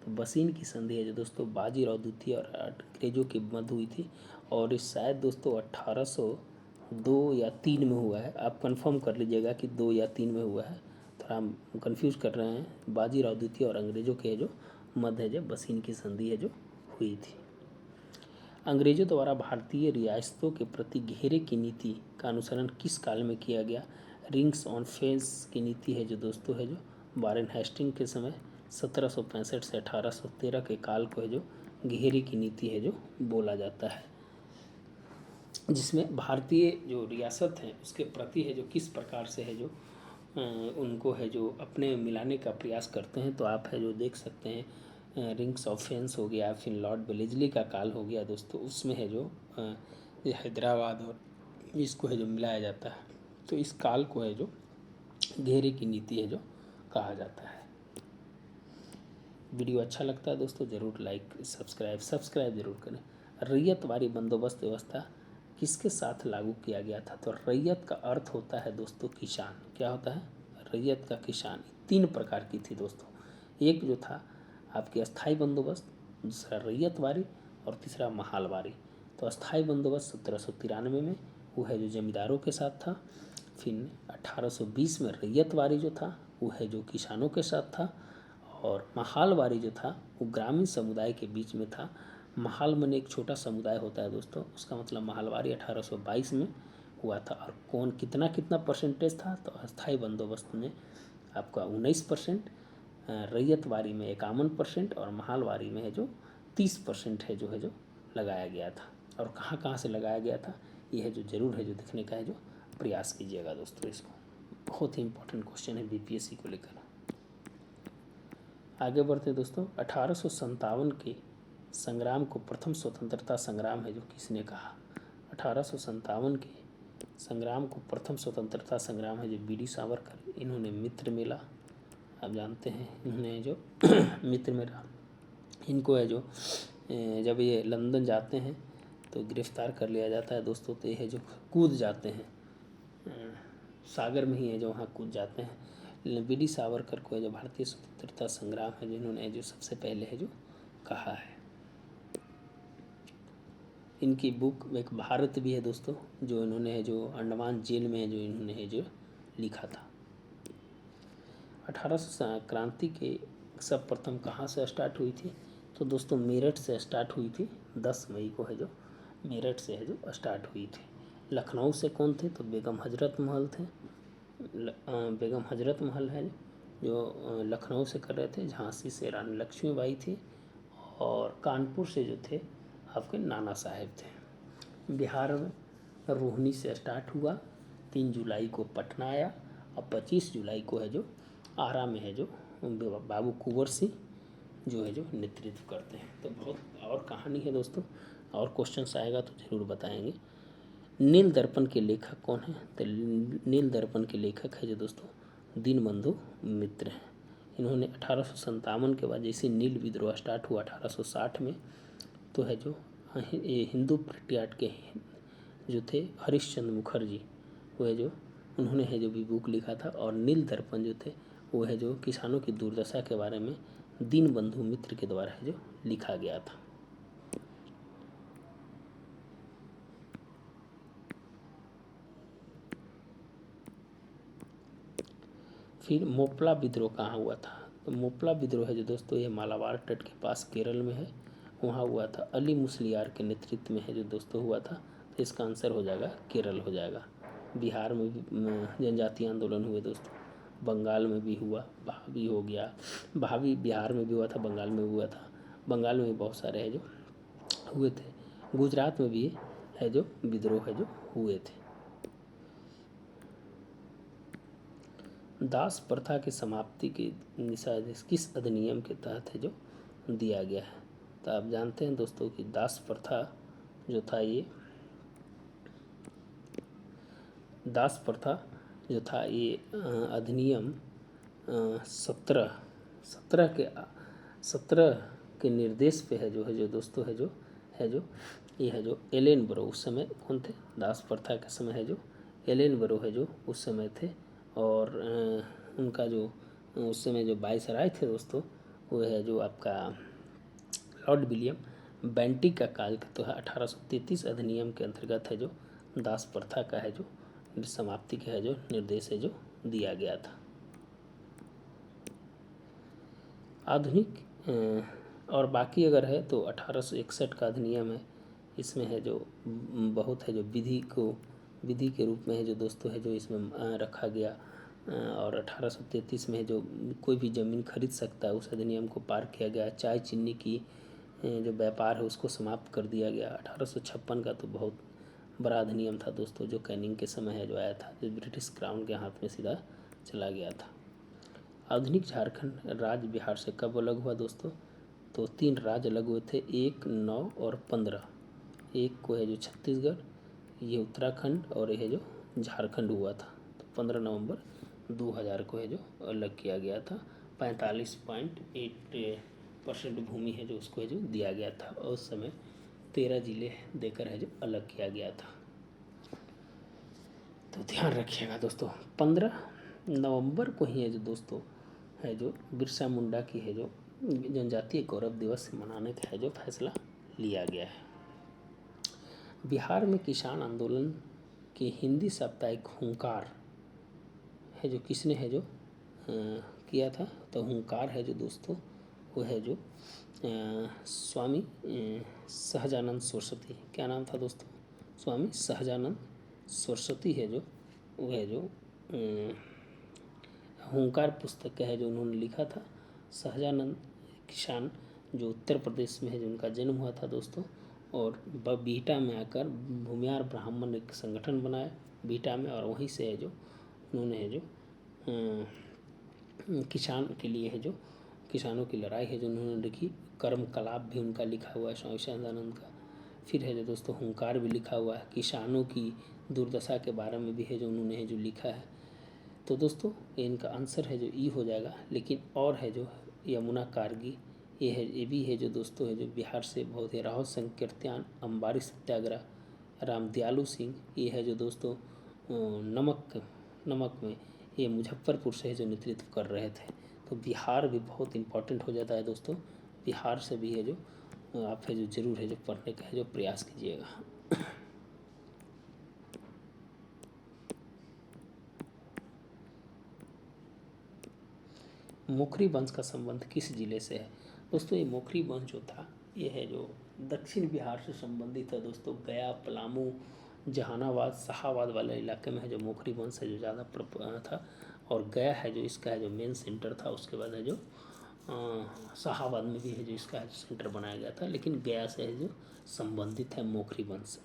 [SPEAKER 1] तो बसीन की संधि है जो दोस्तों बाजीराव द्वितीय और अंग्रेजों के मध्य हुई थी और इस शायद दोस्तों 1802 या 3 में हुआ है। आप कंफर्म कर लीजिएगा कि 2 या 3 में हुआ है, थोड़ा हम कंफ्यूज कर रहे हैं। बाजीराव द्वितीय और अंग्रेजों के जो मध्य है जो बसीन की संधि है जो हुई थी। अंग्रेजों द्वारा भारतीय रियासतों के प्रति घेरे की नीति का अनुसरण किस काल में किया गया? रिंग्स ऑन फेंस की नीति है जो दोस्तों है जो वारेन हेस्टिंग के समय 1765 से 1813 के काल को है जो घेरे की नीति है जो बोला जाता है, जिसमें भारतीय जो रियासत है उसके प्रति है जो किस प्रकार से है जो उनको है जो अपने मिलाने का प्रयास करते हैं। तो आप है जो देख सकते हैं रिंग्स ऑफ फेंस हो गया, फिर लॉर्ड वेलेस्ली का काल हो गया दोस्तों, उसमें है जो ये हैदराबाद और इसको है जो मिलाया जाता है। तो इस काल को है जो घेरे की नीति है जो कहा जाता है। वीडियो अच्छा लगता है दोस्तों ज़रूर लाइक सब्सक्राइब जरूर करें। रैयतवारी बंदोबस्त व्यवस्था किसके साथ लागू किया गया था? तो रैयत का अर्थ होता है दोस्तों किसान। क्या होता है? रैयत का किसान। 3 प्रकार की थी दोस्तों, एक जो था आपकी अस्थाई बंदोबस्त, दूसरा रैयतवारी और तीसरा महालवारी। तो अस्थाई बंदोबस्त 1793 में वो है जो जमींदारों के साथ था। फिर 1820 में रैयतवारी जो था वो है जो किसानों के साथ था, और महालवारी जो था वो ग्रामीण समुदाय के बीच में था। महाल मन एक छोटा समुदाय होता है दोस्तों, उसका मतलब महालवारी 1822 में हुआ था। और कौन कितना कितना परसेंटेज था? तो अस्थाई बंदोबस्त में आपका 19%, रैयतवारी में 51% और महालवारी में है जो 30% है जो लगाया गया था। और कहाँ कहाँ से लगाया गया था ये है जो ज़रूर है जो देखने का है जो प्रयास कीजिएगा दोस्तों। इसको बहुत ही इंपॉर्टेंट क्वेश्चन है बीपीएससी को लेकर। आगे बढ़ते दोस्तों, 1857 के संग्राम को प्रथम स्वतंत्रता संग्राम है जो किसने कहा? 1857 के संग्राम को प्रथम स्वतंत्रता संग्राम है जो बीडी सावरकर। इन्होंने मित्र मेला, आप जानते हैं, इन्होंने जो मित्र मेला, इनको है जो जब ये लंदन जाते हैं तो गिरफ्तार कर लिया जाता है दोस्तों। तो ये है जो कूद जाते हैं सागर में ही है जो वहाँ कूद जाते हैं। बीडी सावरकर को है जो भारतीय स्वतंत्रता संग्राम है जिन्होंने जो सबसे पहले है जो कहा है। इनकी बुक एक भारत भी है दोस्तों, जो इन्होंने है जो अंडमान जेल में है जो इन्होंने है जो लिखा था। 1800 क्रांति के सर्वप्रथम कहाँ से स्टार्ट हुई थी? तो दोस्तों मेरठ से स्टार्ट हुई थी। 10 मई को है जो मेरठ से है जो स्टार्ट हुई थी। लखनऊ से कौन थे? तो बेगम हजरत महल थे। बेगम हजरत महल है जो लखनऊ से कर रहे थे। झांसी से रानी लक्ष्मीबाई थी, और कानपुर से जो थे आपके नाना साहेब थे। बिहार में रोहिणी से स्टार्ट हुआ, 3 जुलाई को पटना आया, और 25 जुलाई को है जो आरा में है जो बाबू कुंवर सिंह जो है जो नेतृत्व करते हैं। तो बहुत और कहानी है दोस्तों, और क्वेश्चंस आएगा तो ज़रूर बताएंगे। नील दर्पण के लेखक कौन है? तो नील दर्पण के लेखक है जो दोस्तों दीनबंधु मित्र हैं। इन्होंने 1857 के बाद जैसे नील विद्रोह स्टार्ट हुआ 1860 में, तो है जो हिंदू प्रट्याट के जो थे हरिश्चंद्र मुखर्जी, वो है जो उन्होंने है जो भी बुक लिखा था। और नील दर्पण जो थे वो है जो किसानों की दुर्दशा के बारे में दीनबंधु मित्र के द्वारा है जो लिखा गया था। फिर मोपला विद्रोह कहाँ हुआ था? तो मोपला विद्रोह है जो दोस्तों ये मालाबार तट के पास केरल में है, वहाँ हुआ था। अली मुस्लियार के नेतृत्व में है जो दोस्तों हुआ था। तो इसका आंसर हो जाएगा केरल हो जाएगा। बिहार में भी जनजातीय आंदोलन हुए दोस्तों, बंगाल में भी हुआ, भावी हो गया, भावी बिहार में भी हुआ था, बंगाल में भी हुआ था। बंगाल में भी बहुत सारे है जो हुए थे। गुजरात में भी है जो विद्रोह है जो हुए थे। दास प्रथा की समाप्ति के निषेध किस अधिनियम के तहत है जो दिया गया है? तो आप जानते हैं दोस्तों कि दास प्रथा जो था ये दास प्रथा जो था ये अधिनियम 17 के निर्देश पे है जो दोस्तों है जो ये है जो एलेन बरो, उस समय कौन थे? दास प्रथा के समय है जो एलेन बरो है जो उस समय थे। और उनका जो उस समय जो वायसराय थे दोस्तों वो है जो आपका लॉर्ड विलियम बेंटिक का काल का। तो है 1833 अधिनियम के अंतर्गत है जो दास प्रथा का है जो समाप्ति का है जो निर्देश है जो दिया गया था। आधुनिक और बाकी अगर है तो 1861 का अधिनियम है, इसमें है जो बहुत है जो विधि के रूप में है जो दोस्तों है जो इसमें रखा गया। और 1833 में जो कोई भी ज़मीन खरीद सकता है उस अधिनियम को पार किया गया। चाय चीनी की जो व्यापार है उसको समाप्त कर दिया गया। 1856 का तो बहुत बड़ा अधिनियम था दोस्तों, जो कैनिंग के समय है जो आया था, जो ब्रिटिश क्राउन के हाथ में सीधा चला गया था। आधुनिक झारखंड राज्य बिहार से कब अलग हुआ दोस्तों? तो 3 राज्य अलग हुए थे, 1, 9 और 15। एक को है जो छत्तीसगढ़, ये उत्तराखंड, और ये है जो झारखंड हुआ था। तो 15 नवंबर 2000 को है जो अलग किया गया था। 45.8% भूमि है जो उसको है जो दिया गया था, और उस समय 13 जिले देकर है जो अलग किया गया था। तो ध्यान रखिएगा दोस्तों, 15 नवंबर को ही है जो दोस्तों है जो बिरसा मुंडा की है जो जनजातीय गौरव दिवस मनाने का है जो फैसला लिया गया है। बिहार में किसान आंदोलन की हिंदी साप्ताहिक हुंकार है जो किसने है जो किया था? तो हुंकार है जो दोस्तों वो है जो स्वामी सहजानंद सरस्वती। क्या नाम था दोस्तों? स्वामी सहजानंद सरस्वती है जो वो है जो हुंकार पुस्तक का है जो उन्होंने लिखा था। सहजानंद किसान जो उत्तर प्रदेश में है जो उनका जन्म हुआ था दोस्तों, और बीटा में आकर भूमियार ब्राह्मण एक संगठन बनाया बीटा में, और वहीं से है जो उन्होंने है जो किसान के लिए है जो किसानों की लड़ाई है जो उन्होंने लिखी। कर्म कलाप भी उनका लिखा हुआ है स्वामी सहजानंद का। फिर है जो दोस्तों हुंकार भी लिखा हुआ है, किसानों की दुर्दशा के बारे में भी है जो उन्होंने है जो लिखा है। तो दोस्तों इनका आंसर है जो ई हो जाएगा। लेकिन और है जो यमुना कारगी, ये भी है जो दोस्तों है जो बिहार से बहुत ही। राहुल संकीर्त्यान, अंबारी सत्याग्रह, राम दयालु सिंह, ये है जो दोस्तों नमक में ये मुजफ्फरपुर से है जो नेतृत्व कर रहे थे। तो बिहार भी बहुत इम्पोर्टेंट हो जाता है दोस्तों। बिहार से भी है जो आप है जो जरूर है जो पढ़ने का है जो प्रयास कीजिएगा। मोखरी वंश का संबंध किस जिले से है? दोस्तों ये मोखरी वंश जो था ये है जो दक्षिण बिहार से संबंधित है दोस्तों। गया, पलामू, जहानाबाद, शाहाबाद वाले इलाके में है जो मोखरी वंश है जो ज़्यादा था। और गया है जो इसका है जो मेन सेंटर था। उसके बाद है जो शाहाबाद में भी है जो इसका है सेंटर बनाया गया था, लेकिन गया से है जो संबंधित है मोखरी वंश।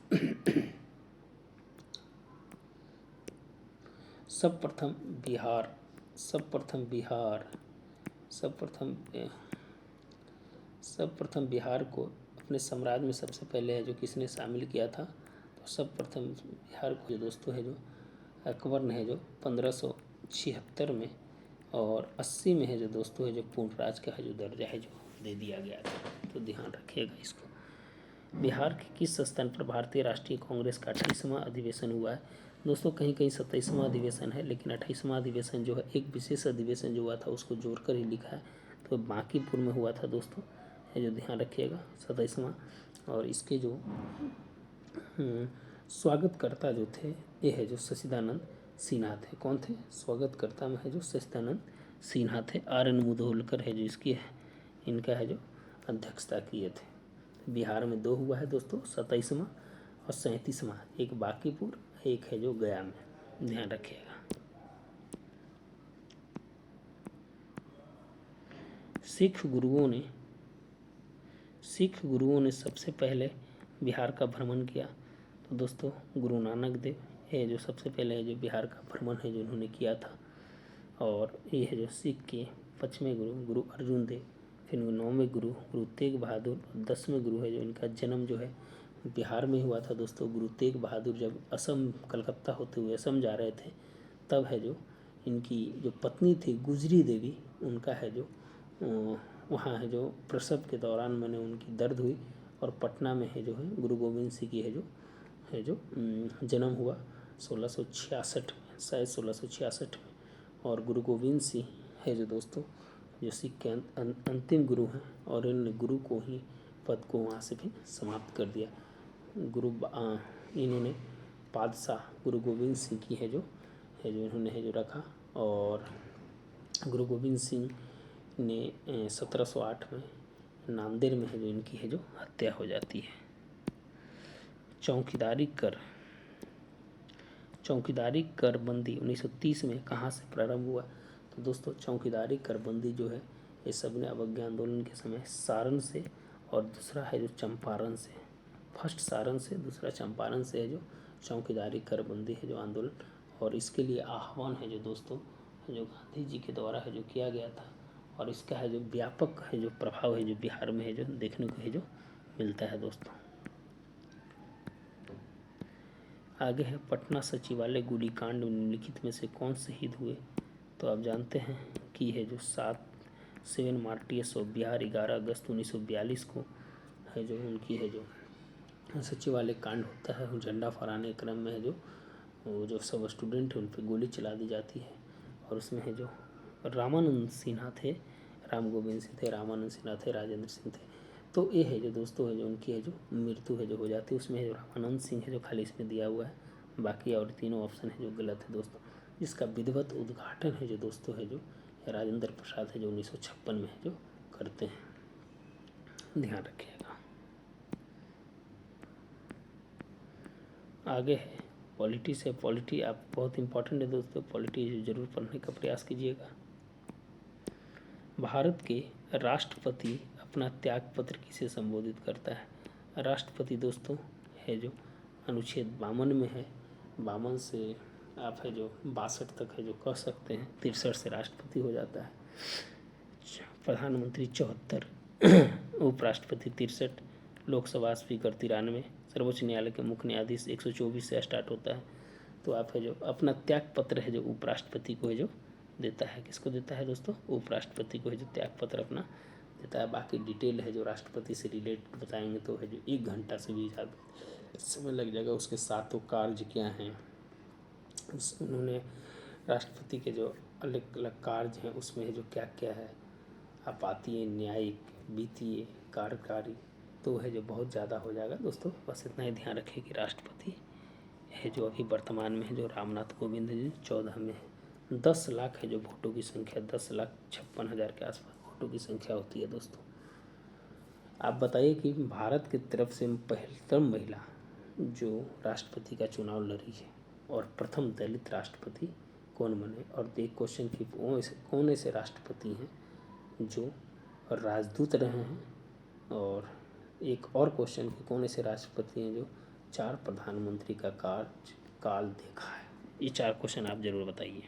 [SPEAKER 1] सर्वप्रथम बिहार सर्वप्रथम बिहार को अपने साम्राज्य में सबसे पहले है जो किसने शामिल किया था? तो सर्वप्रथम बिहार को जो दोस्तों है जो अकबर ने है जो 1576 में और 80 में है जो दोस्तों है जो पूर्ण राज का है जो दर्जा है जो दे दिया गया था। तो ध्यान रखिएगा इसको। बिहार के किस स्थान पर भारतीय राष्ट्रीय कांग्रेस का 28वां अधिवेशन हुआ है? दोस्तों कहीं कहीं 27वां अधिवेशन है, लेकिन 28वां अधिवेशन जो है एक विशेष अधिवेशन जो हुआ था उसको जोड़कर ही लिखा है। तो बांकीपुर में हुआ था दोस्तों, ये जो ध्यान रखिएगा 27वां। और इसके जो स्वागतकर्ता जो थे ये है जो सच्चिदानंद सिन्हा थे। कौन थे? स्वागतकर्ता में है जो सच्चिदानंद सिन्हा थे। RN मुधोलकर है जो इसकी है इनका है जो अध्यक्षता किए थे। बिहार में 2 हुआ है दोस्तों, 27वां और 37वां। एक बांकीपुर, एक है जो गया में। ध्यान रखिएगा। सिख गुरुओं ने सबसे पहले बिहार का भ्रमण किया। तो दोस्तों गुरु नानक देव है जो सबसे पहले है जो बिहार का भ्रमण है जो उन्होंने किया था। और ये है जो सिख के 5वें गुरु अर्जुन देव, फिर 9वें गुरु तेग बहादुर, 10वें गुरु है जो इनका जन्म जो है बिहार में हुआ था दोस्तों। गुरु तेग बहादुर जब असम कलकत्ता होते हुए असम जा रहे थे तब है जो इनकी जो पत्नी थी गुजरी देवी, उनका है जो वहाँ है जो प्रसव के दौरान मैंने उनकी दर्द हुई, और पटना में है जो है गुरु गोविंद सिंह की है जो जन्म हुआ 1666 में, शायद 1666 में। और गुरु गोविंद सिंह है जो दोस्तों जो सिख के अंतिम गुरु हैं, और इन गुरु को ही पद को वहाँ से भी समाप्त कर दिया। इन्होंने पातशाह गुरु गोविंद सिंह की है जो इन्होंने है जो रखा। और गुरु गोविंद सिंह ने 1708 में नांदेड़ में है जो इनकी है जो हत्या हो जाती है। चौकीदारी कर बंदी 1930 में कहाँ से प्रारंभ हुआ? तो दोस्तों चौकीदारी कर बंदी जो है ये सबने अवज्ञा आंदोलन के समय सारण से और दूसरा है जो चंपारण से, फर्स्ट सारण से, दूसरा चंपारण से है जो चौकीदारी कर बंदी है जो आंदोलन, और इसके लिए आह्वान है जो दोस्तों जो गांधी जी के द्वारा है जो किया गया था, और इसका है जो व्यापक है जो प्रभाव है जो बिहार में है जो देखने को है जो मिलता है दोस्तों। आगे है पटना सचिवालय गोलीकांड निम्नलिखित में से कौन शहीद हुए? तो आप जानते हैं कि है जो 7 मार्टियस ऑफ बिहार 11 अगस्त 1942 को है जो उनकी है जो सचिवालय कांड होता है। झंडा फहराने क्रम में है जो वो जो सब स्टूडेंट हैं उन पर गोली चला दी जाती है, और उसमें है जो रामानंद सिन्हा थे, राम गोविंद सिंह थे, रामानंद सिन्हा थे, राजेंद्र सिंह थे। तो ये है जो दोस्तों है जो उनकी है जो मृत्यु है जो हो जाती है, उसमें है जो रामानंद सिंह है जो खाली इसमें दिया हुआ है, बाकी और तीनों ऑप्शन है जो गलत है दोस्तों। जिसका विधिवत उद्घाटन है जो दोस्तों है जो राजेंद्र प्रसाद है जो 1956 में है जो करते हैं, ध्यान रखिएगा। आगे है पॉलिटी से, पॉलिटी आप बहुत इंपॉर्टेंट है दोस्तों, पॉलिटी जरूर पढ़ने का प्रयास कीजिएगा। भारत के राष्ट्रपति अपना त्याग पत्र किसे संबोधित करता है? राष्ट्रपति दोस्तों है जो अनुच्छेद 52 में है, 52 से आप है जो 62 तक है जो कह सकते हैं, 63 से राष्ट्रपति हो जाता है, प्रधानमंत्री 74, उपराष्ट्रपति 63, लोकसभा स्पीकर 93, सर्वोच्च न्यायालय के मुख्य न्यायाधीश 124 से स्टार्ट होता है। तो आप है जो अपना त्याग पत्र है जो उपराष्ट्रपति को है जो देता है, किसको देता है दोस्तों? उपराष्ट्रपति को है जो त्याग पत्र अपना देता है। बाकी डिटेल है जो राष्ट्रपति से रिलेटेड बताएंगे तो है जो 1 घंटा से भी ज़्यादा समय लग जाएगा। उसके 7 कार्य क्या हैं, उन्होंने राष्ट्रपति के जो अलग अलग कार्य हैं उसमें है जो क्या क्या है, आपातीय, न्यायिक, वित्तीय, कार्यकारी, तो है जो बहुत ज़्यादा हो जाएगा दोस्तों। बस इतना ही ध्यान रखिए कि राष्ट्रपति है जो अभी वर्तमान में है जो रामनाथ कोविंद जी 14 में है। 10 लाख है जो वोटों की संख्या, 10,56,000 के आसपास वोटों की संख्या होती है दोस्तों। आप बताइए कि भारत की तरफ से पहलतम महिला जो राष्ट्रपति का चुनाव लड़ी है और प्रथम दलित राष्ट्रपति कौन बने? और एक क्वेश्चन की कौन ऐसे राष्ट्रपति हैं जो राजदूत रहे हैं, और एक और क्वेश्चन की कौन ऐसे राष्ट्रपति हैं जो 4 प्रधानमंत्री का कार्यकाल देखा है? ये 4 क्वेश्चन आप जरूर बताइए।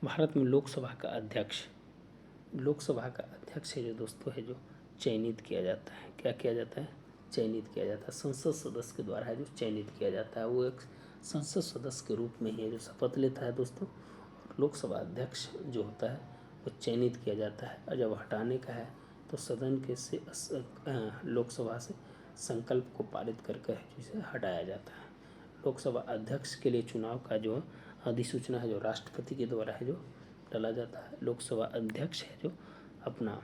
[SPEAKER 1] भारत में लोकसभा का अध्यक्ष है जो दोस्तों है जो चयनित किया जाता है। क्या किया जाता है? चयनित किया जाता है, संसद सदस्य के द्वारा है जो चयनित किया जाता है। वो एक संसद सदस्य के रूप में ही है जो शपथ लेता है दोस्तों। लोकसभा अध्यक्ष जो होता है वो चयनित किया जाता है, और जब हटाने का है तो सदन के से लोकसभा से संकल्प को पारित करके इसे हटाया जाता है। लोकसभा अध्यक्ष के लिए चुनाव का जो अधिसूचना है जो राष्ट्रपति के द्वारा है जो डाला जाता है। लोकसभा अध्यक्ष है जो अपना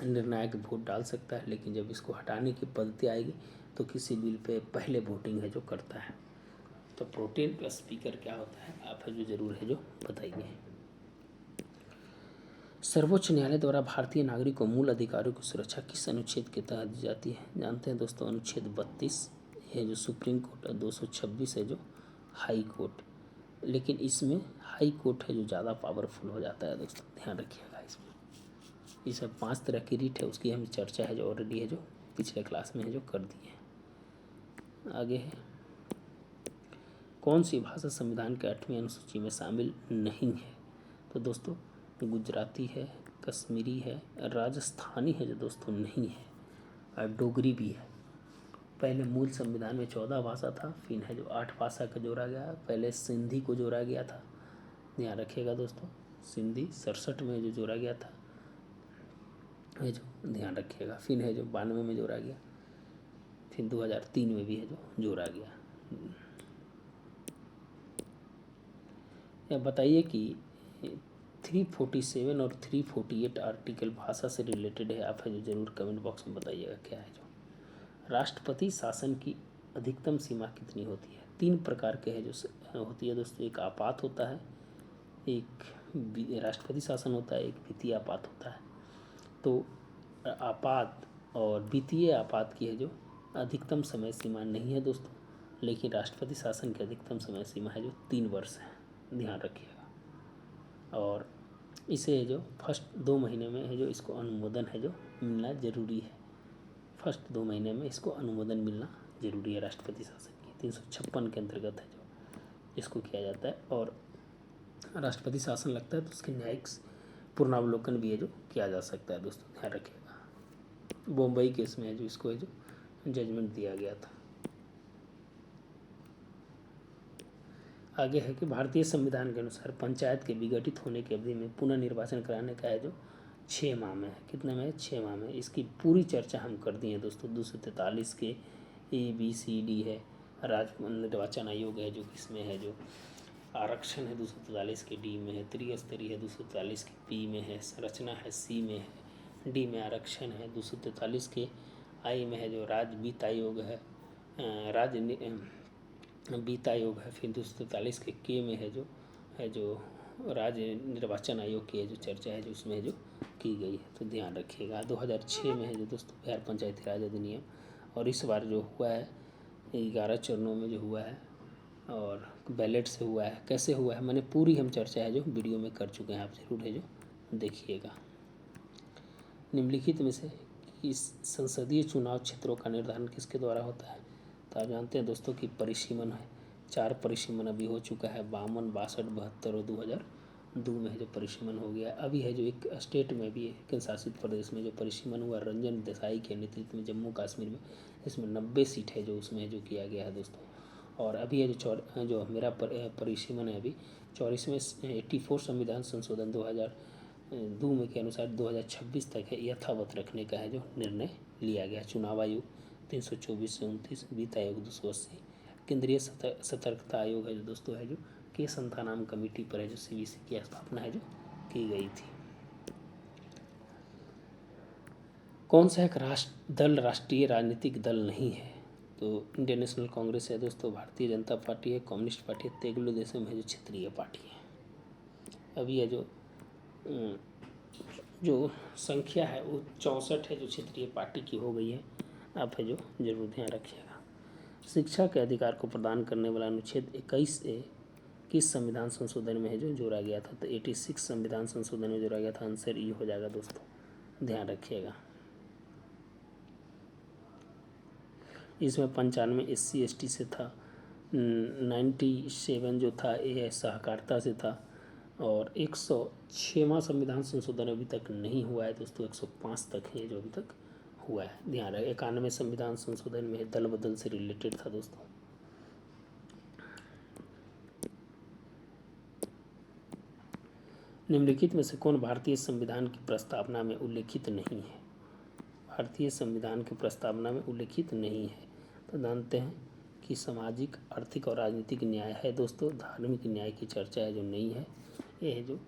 [SPEAKER 1] निर्णायक वोट डाल सकता है, लेकिन जब इसको हटाने की पद्धति आएगी तो किसी बिल पे पहले वोटिंग है जो करता है। तो प्रोटेम प्लस स्पीकर क्या होता है आप है जो जरूर है जो बताइए। सर्वोच्च न्यायालय द्वारा भारतीय नागरिक को मूल अधिकारों की सुरक्षा किस अनुच्छेद के तहत दी जाती है? जानते हैं दोस्तों, अनुच्छेद 32 है जो सुप्रीम कोर्ट, और 226 है जो हाई कोर्ट। लेकिन इसमें हाई कोर्ट है जो ज़्यादा पावरफुल हो जाता है दोस्तों, ध्यान रखिएगा। इसमें ये सब 5 तरह की रीट है, उसकी हम चर्चा है जो ऑलरेडी है जो पिछले क्लास में है जो कर दी है। आगे है कौन सी भाषा संविधान के 8वीं अनुसूची में शामिल नहीं है? तो दोस्तों गुजराती है, कश्मीरी है, राजस्थानी है जो दोस्तों नहीं है, और डोगरी भी है। पहले मूल संविधान में 14 भाषा था, फिर है जो 8 भाषा का जोड़ा गया। पहले सिंधी को जोड़ा गया था, ध्यान रखिएगा दोस्तों, सिंधी 67 में जो जोड़ा गया था है जो ध्यान रखिएगा। फिर है जो 92 में जोड़ा गया, फिर 2003 में भी है जो जोड़ा गया। या बताइए कि 347 और 348 आर्टिकल भाषा से रिलेटेड है, आप है जो जरूर कमेंट बॉक्स में बताइएगा क्या है। जो राष्ट्रपति शासन की अधिकतम सीमा कितनी होती है? 3 प्रकार के है जो होती है दोस्तों, एक आपात होता है, एक राष्ट्रपति शासन होता है, एक वित्तीय आपात होता है। तो आपात और वित्तीय आपात की है जो अधिकतम समय सीमा नहीं है दोस्तों, लेकिन राष्ट्रपति शासन की अधिकतम समय सीमा है जो 3 वर्ष है, ध्यान रखिएगा। और इसे जो फर्स्ट 2 महीने में है जो इसको अनुमोदन है जो मिलना ज़रूरी है। फर्स्ट 2 महीने में इसको अनुमोदन मिलना ज़रूरी है राष्ट्रपति शासन की, 356 के अंतर्गत है जो इसको किया जाता है। और राष्ट्रपति शासन लगता है तो उसके न्यायिक पुनरावलोकन भी है जो किया जा सकता है दोस्तों, ध्यान रखिएगा। बम्बई केस में है जो इसको है जो जजमेंट दिया गया था। आगे है कि भारतीय संविधान के अनुसार पंचायत के विघटित होने की अवधि में पुनः निर्वाचन कराने का है जो 6 माह में है। कितने में है? 6 माह में। इसकी पूरी चर्चा हम कर दिए दोस्तों। 243 के ABCD है, राज्य निर्वाचन आयोग है जो किसमें है जो आरक्षण है, 243 के D में है, त्रिस्तरीय है 243 के P में है, संरचना है C में है, D में आरक्षण है 243 के I में है जो राज्य वित्त आयोग है, राज्य वित्त आयोग है। फिर 243 के K में है जो राज्य निर्वाचन आयोग की है जो चर्चा है जो उसमें जो की गई है, तो ध्यान रखिएगा। 2006 में है जो दोस्तों बिहार पंचायती राज अधिनियम, और इस बार जो हुआ है 11 चरणों में जो हुआ है और बैलेट से हुआ है। कैसे हुआ है मैंने पूरी हम चर्चा है जो वीडियो में कर चुके हैं, आप जरूर है जो देखिएगा। निम्नलिखित में से किस संसदीय चुनाव क्षेत्रों का निर्धारण किसके द्वारा होता है? तो आप जानते हैं दोस्तों कि परिसीमन है, 4 परिसीमन अभी हो चुका है, 52, 62, 72 और 2002 में है जो परिसीमन हो गया। अभी है जो एक स्टेट में भी केंद्र शासित प्रदेश में जो परिसीमन हुआ रंजन देसाई के नेतृत्व में जम्मू कश्मीर में, इसमें 90 सीट है जो उसमें जो किया गया है दोस्तों। और अभी है जो मेरा परिसीमन है अभी 24वें 84 संविधान संशोधन 2002 में के अनुसार 2026 तक है यथावत रखने का है जो निर्णय लिया गया। चुनाव आयोग 324 से 29, वित्त आयोग 280, केंद्रीय सतर्कता आयोग है जो दोस्तों है जो के संतानाम कमेटी पर है जो CVC की स्थापना है जो की गई थी। कौन सा एक दल राष्ट्रीय राजनीतिक दल नहीं है? तो इंडियन नेशनल कांग्रेस है दोस्तों, भारतीय जनता पार्टी है, कम्युनिस्ट पार्टी है, तेलुगु देशम है जो क्षेत्रीय पार्टी है। अभी है जो संख्या है वो 64 है जो क्षेत्रीय पार्टी की हो गई है, आप है जो जरूर ध्यान रखिएगा। शिक्षा के अधिकार को प्रदान करने वाला अनुच्छेद 21A किस संविधान संशोधन में है जो जोड़ा गया था? तो 86 संविधान संशोधन में जोड़ा गया था। आंसर E हो जाएगा दोस्तों, ध्यान रखिएगा। इसमें 95 SC ST से था, 97 जो था ये सहकारिता से था, और 106वां संविधान संशोधन अभी तक नहीं हुआ है दोस्तों, 105 तक है जो अभी तक हुआ है, ध्यान रहे। 91 संविधान संशोधन में दल बदल से रिलेटेड था दोस्तों। निम्नलिखित में से कौन भारतीय संविधान की प्रस्तावना में उल्लेखित नहीं है? भारतीय संविधान की प्रस्तावना में उल्लेखित नहीं है तो जानते हैं कि सामाजिक, आर्थिक और राजनीतिक न्याय है दोस्तों। धार्मिक न्याय की चर्चा है जो नहीं है। ये है जो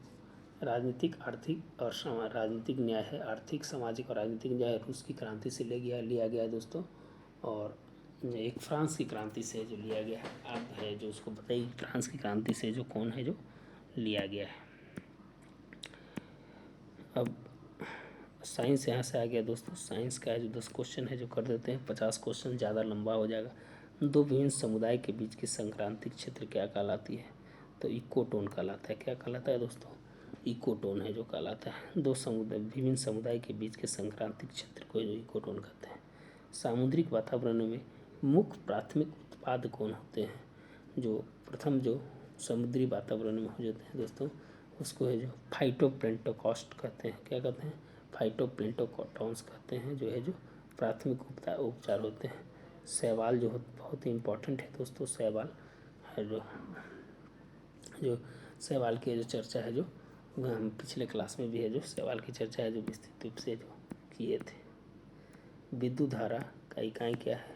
[SPEAKER 1] राजनीतिक, आर्थिक और राजनीतिक न्याय है। आर्थिक, सामाजिक और राजनीतिक न्याय रूस की क्रांति से लिया गया है दोस्तों, और एक फ्रांस की क्रांति से जो लिया गया है। आप है जो उसको बताइए फ्रांस की क्रांति से जो कौन है जो लिया गया है। अब साइंस यहाँ से आ गया दोस्तों। साइंस का है जो 10 क्वेश्चन है जो कर देते हैं, 50 क्वेश्चन ज़्यादा लंबा हो जाएगा। 2 विभिन्न समुदाय के बीच की संक्रांतिक क्षेत्र क्या कहलाती है? तो इकोटोन कहलाता है। क्या कहलाता है दोस्तों? इकोटोन है जो कहलाता है। 2 विभिन्न समुदाय के बीच के संक्रांतिक क्षेत्र को जो इकोटोन कहते हैं। सामुद्रिक वातावरण में मुख्य प्राथमिक उत्पाद कौन होते हैं? जो प्रथम जो समुद्री वातावरण में हो जाते हैं दोस्तों, उसको है जो फाइटोप्लैंक्टोन कहते हैं। क्या कहते हैं? फाइटोप्लैंक्टोन्स कहते हैं, जो है जो प्राथमिक उपचार होते हैं। शैवाल जो बहुत ही इम्पोर्टेंट है दोस्तों। शैवाल है जो शैवाल की जो चर्चा है जो हम पिछले क्लास में भी है जो शैवाल की चर्चा है जो विस्तृत रूप से जो किए थे। विद्युत धारा का इकाई क्या है?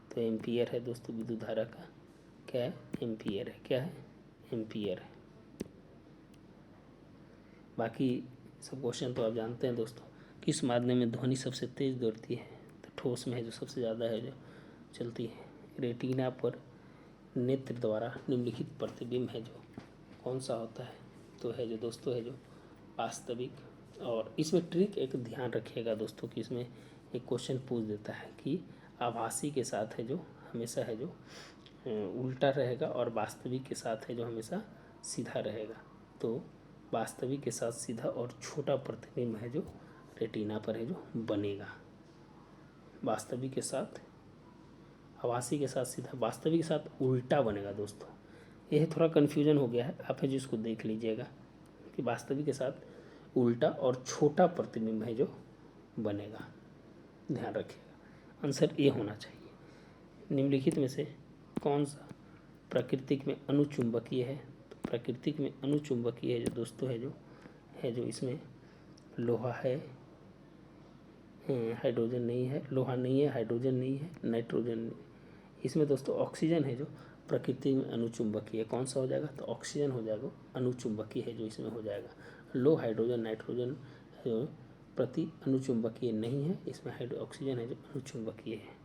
[SPEAKER 1] तो एम्पियर है दोस्तों। विद्युत धारा का क्या है? एम्पियर है। क्या है? एम्पियर है। बाकी सब क्वेश्चन तो आप जानते हैं दोस्तों। किस माध्यम में ध्वनि सबसे तेज दौड़ती है? तो ठोस में है जो सबसे ज़्यादा है जो चलती है। रेटिना पर नेत्र द्वारा निम्नलिखित प्रतिबिंब है जो कौन सा होता है? तो है जो दोस्तों है जो वास्तविक। और इसमें ट्रिक एक ध्यान रखिएगा दोस्तों कि इसमें एक क्वेश्चन पूछ देता है कि आभासी के साथ है जो हमेशा है जो उल्टा रहेगा और वास्तविक के साथ है जो हमेशा सीधा रहेगा। तो वास्तविक के साथ सीधा और छोटा प्रतिबिंब है जो रेटिना पर है जो बनेगा। वास्तविक के साथ आभासी के साथ सीधा, वास्तविक के साथ उल्टा बनेगा दोस्तों। यह थोड़ा कन्फ्यूजन हो गया है, आप है जो इसको देख लीजिएगा कि वास्तविक के साथ उल्टा और छोटा प्रतिबिंब है जो बनेगा, ध्यान रखिएगा। आंसर ए होना चाहिए। निम्नलिखित में से कौन सा प्राकृतिक में अनुचुंबकीय है? तो प्राकृतिक में अनुचुंबकीय है जो दोस्तों है जो इसमें लोहा है, हाइड्रोजन नहीं है, लोहा नहीं है, हाइड्रोजन नहीं है, नाइट्रोजन नहीं। इसमें दोस्तों ऑक्सीजन है जो प्रकृति में अनुचुंबकीय है। कौन सा हो जाएगा? तो ऑक्सीजन हो जाएगा, अनुचुंबकीय है जो इसमें हो जाएगा। लो हाइड्रोजन नाइट्रोजन प्रति अनुचुंबकीय नहीं है, इसमें ऑक्सीजन है जो अनुचुंबकीय है।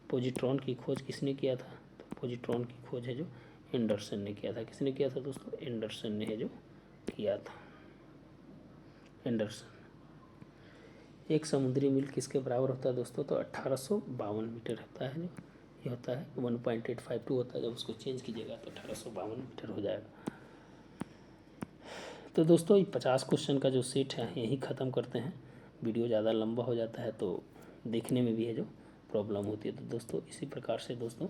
[SPEAKER 1] पॉजिट्रॉन की खोज किसने किया था? तो पॉजिट्रॉन की खोज है जो एंडरसन ने किया था। किसने किया था दोस्तों? एंडरसन ने है जो किया था, एंडरसन। एक समुद्री मील किसके बराबर होता है दोस्तों? तो 1852 मीटर होता है जो ये होता है 1.852 होता है। जब उसको चेंज कीजिएगा तो 1852 मीटर हो जाएगा। तो दोस्तों ये 50 क्वेश्चन का जो सेट है यहीं ख़त्म करते हैं। वीडियो ज़्यादा लंबा हो जाता है तो देखने में भी है जो प्रॉब्लम होती है। तो दोस्तों इसी प्रकार से दोस्तों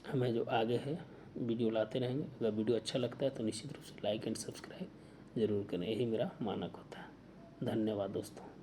[SPEAKER 1] हमें जो आगे है वीडियो लाते रहेंगे। अगर वीडियो अच्छा लगता है तो निश्चित रूप से लाइक एंड सब्सक्राइब ज़रूर करें, यही मेरा मानक होता है। धन्यवाद दोस्तों।